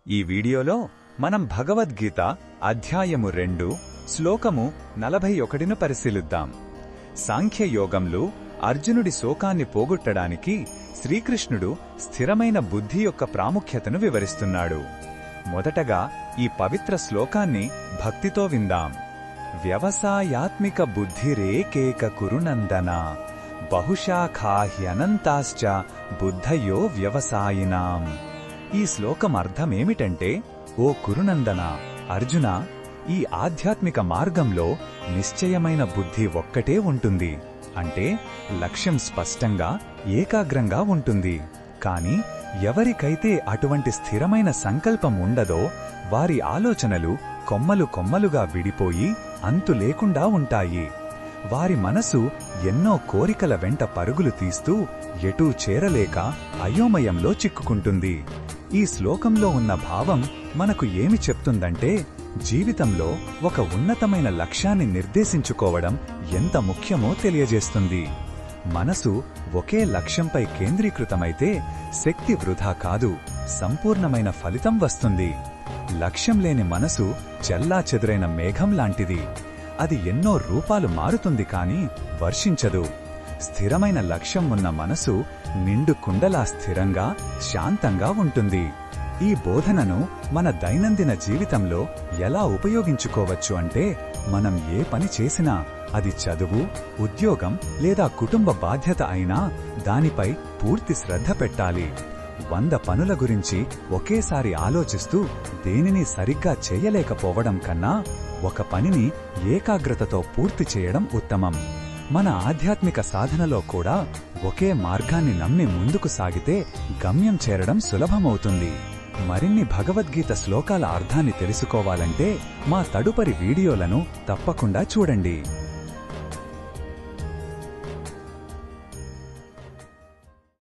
ఈ వీడియోలో మనం భగవద్గీత అధ్యాయము 2 శ్లోకము 41ను పరిశీలిద్దాం. సాంఖ్యయోగంలో అర్జునుడి శోకాన్ని పోగొట్టడానికి శ్రీకృష్ణుడు స్థిరమైన బుద్ధి యొక్క ప్రాముఖ్యతను వివరిస్తున్నాడు. మొదటగా ఈ పవిత్ర శ్లోకాన్ని భక్తితో విందాం. వ్యవసాయాత్మిక బుద్ధిరేకేక కురునందన బహుశాఖాహ్యనంతాశ్చ బుద్ధయో వ్యవసాయినాం. ఈ శ్లోకం అర్థమేమిటంటే, ఓ కురునందన, అర్జున, ఈ ఆధ్యాత్మిక మార్గంలో నిశ్చయమైన బుద్ధి ఒక్కటే ఉంటుంది. అంటే లక్ష్యం స్పష్టంగా ఏకాగ్రంగా ఉంటుంది. కాని ఎవరికైతే అటువంటి స్థిరమైన సంకల్పం ఉండదో వారి ఆలోచనలు కొమ్మలు కొమ్మలుగా విడిపోయి అంతు లేకుండా ఉంటాయి. వారి మనసు ఎన్నో కోరికల వెంట పరుగులు తీస్తూ ఎటూ చేరలేక అయోమయంలో చిక్కుకుంటుంది. ఈ శ్లోకంలో ఉన్న భావం మనకు ఏమి చెప్తుందంటే, జీవితంలో ఒక ఉన్నతమైన లక్ష్యాన్ని నిర్దేశించుకోవడం ఎంత ముఖ్యమో తెలియజేస్తుంది. మనసు ఒకే లక్ష్యంపై కేంద్రీకృతమైతే శక్తి వృధా కాదు, సంపూర్ణమైన ఫలితం వస్తుంది. లక్ష్యం లేని మనసు చెల్లాచెదురైన మేఘం లాంటిది. అది ఎన్నో రూపాలు మారుతుంది కాని వర్షించదు. స్థిరమైన లక్ష్యం ఉన్న మనసు నిండు కుండలా స్థిరంగా, శాంతంగా ఉంటుంది. ఈ బోధనను మన దైనందిన జీవితంలో ఎలా ఉపయోగించుకోవచ్చు అంటే, మనం ఏ పని చేసినా, అది చదువు, ఉద్యోగం లేదా కుటుంబ బాధ్యత అయినా దానిపై పూర్తి శ్రద్ధ పెట్టాలి. 100 పనుల గురించి ఒకేసారి ఆలోచిస్తూ దేనిని సరిగ్గా చేయలేకపోవడం కన్నా ఒక పనిని ఏకాగ్రతతో పూర్తి చేయడం ఉత్తమం. మన ఆధ్యాత్మిక సాధనలో కూడా ఒకే మార్గాన్ని నమ్మి ముందుకు సాగితే గమ్యం చేరడం సులభమవుతుంది. మరిన్ని భగవద్గీత శ్లోకాల అర్థాన్ని తెలుసుకోవాలంటే మా తదుపరి వీడియోలను తప్పకుండా చూడండి.